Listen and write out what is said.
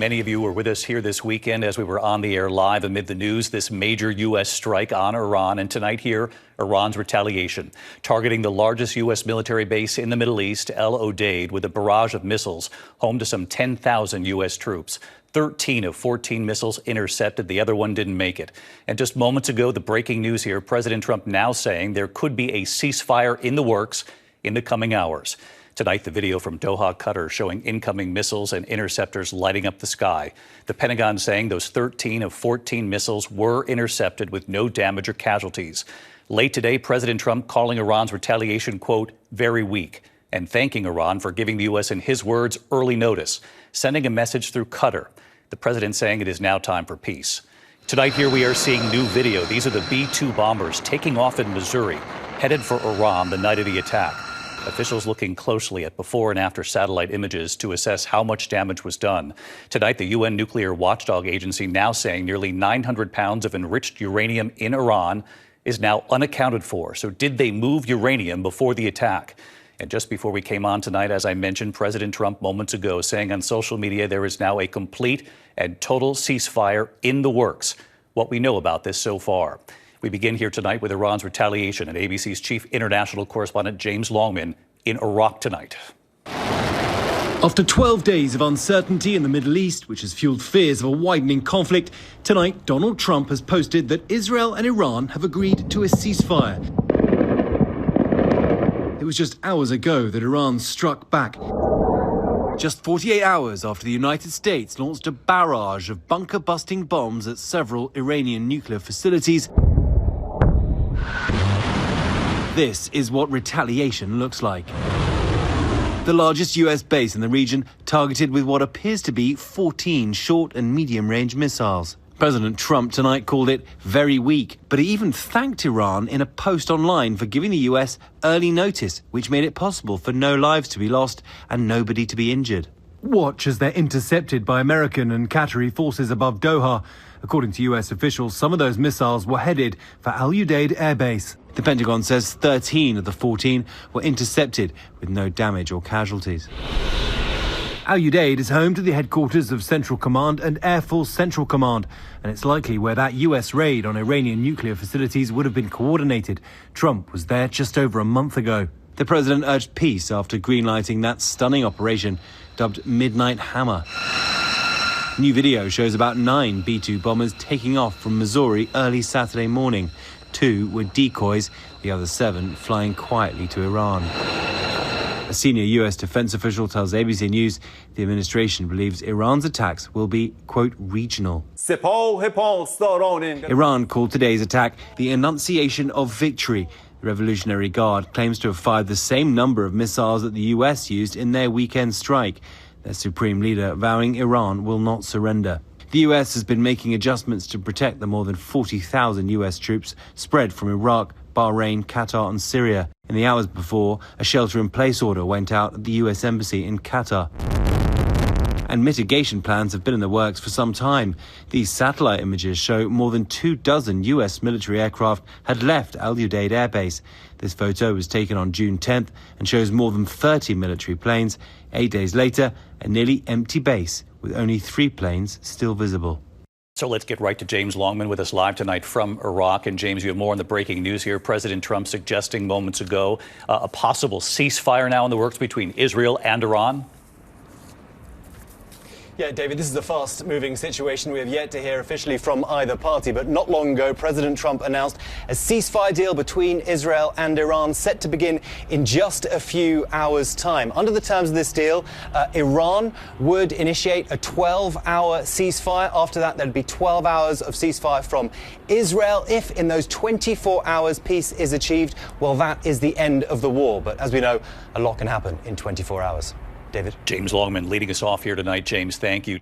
Many of you were with us here this weekend as we were on the air live amid the news, this major U.S. strike on Iran. And tonight here, Iran's retaliation, targeting the largest U.S. military base in the Middle East, El Udeid, with a barrage of missiles home to some 10,000 U.S. troops. 13 of 14 missiles intercepted. The other one didn't make it. And just moments ago, the breaking news here, President Trump now saying there could be a ceasefire in the works in the coming hours. Tonight, the video from Doha, Qatar, showing incoming missiles and interceptors lighting up the sky. The Pentagon saying those 13 of 14 missiles were intercepted with no damage or casualties. Late today, President Trump calling Iran's retaliation, quote, very weak, and thanking Iran for giving the U.S., in his words, early notice, sending a message through Qatar. The president saying it is now time for peace. Tonight, here we are seeing new video. These are the B-2 bombers taking off in Missouri, headed for Iran the night of the attack. Officials looking closely at before and after satellite images to assess how much damage was done. Tonight, the UN nuclear watchdog agency now saying nearly 900 pounds of enriched uranium in Iran is now unaccounted for. So did they move uranium before the attack? And just before we came on tonight, as I mentioned, President Trump moments ago saying on social media there is now a complete and total ceasefire in the works. What we know about this so far. We begin here tonight with Iran's retaliation and ABC's chief international correspondent James Longman in Iraq tonight. After 12 days of uncertainty in the Middle East, which has fueled fears of a widening conflict, tonight Donald Trump has posted that Israel and Iran have agreed to a ceasefire. It was just hours ago that Iran struck back. Just 48 hours after the United States launched a barrage of bunker-busting bombs at several Iranian nuclear facilities. This is what retaliation looks like. The largest US base in the region targeted with what appears to be 14 short and medium-range missiles. President Trump tonight called it very weak, but he even thanked Iran in a post online for giving the US early notice, which made it possible for no lives to be lost and nobody to be injured. Watch as they're intercepted by American and Qatari forces above Doha. According to US officials, some of those missiles were headed for Udeid Air Base. The Pentagon says 13 of the 14 were intercepted with no damage or casualties. Udeid is home to the headquarters of Central Command and Air Force Central Command, and it's likely where that US raid on Iranian nuclear facilities would have been coordinated. Trump was there just over a month ago. The president urged peace after greenlighting that stunning operation, dubbed Midnight Hammer. New video shows about 9 B-2 bombers taking off from Missouri early Saturday morning. 2 were decoys, the other 7 flying quietly to Iran. A senior US defense official tells ABC News the administration believes Iran's attacks will be, quote, regional. Iran called today's attack the Annunciation of Victory. The Revolutionary Guard claims to have fired the same number of missiles that the US used in their weekend strike. Their supreme leader vowing Iran will not surrender. The US has been making adjustments to protect the more than 40,000 US troops spread from Iraq, Bahrain, Qatar and Syria. In the hours before, a shelter-in-place order went out at the US Embassy in Qatar. And mitigation plans have been in the works for some time. These satellite images show more than 24 US military aircraft had left Al Udeid Air Base. This photo was taken on June 10th and shows more than 30 military planes. 8 days later, a nearly empty base with only 3 planes still visible. So let's get right to James Longman with us live tonight from Iraq. And James, you have more on the breaking news here. President Trump suggesting moments ago a possible ceasefire now in the works between Israel and Iran. Yeah, David, this is a fast-moving situation. We have yet to hear officially from either party, but not long ago, President Trump announced a ceasefire deal between Israel and Iran set to begin in just a few hours' time. Under the terms of this deal, Iran would initiate a 12-hour ceasefire. After that, there'd be 12 hours of ceasefire from Israel. If in those 24 hours peace is achieved, well, that is the end of the war. But as we know, a lot can happen in 24 hours. David? James Longman leading us off here tonight. James, thank you.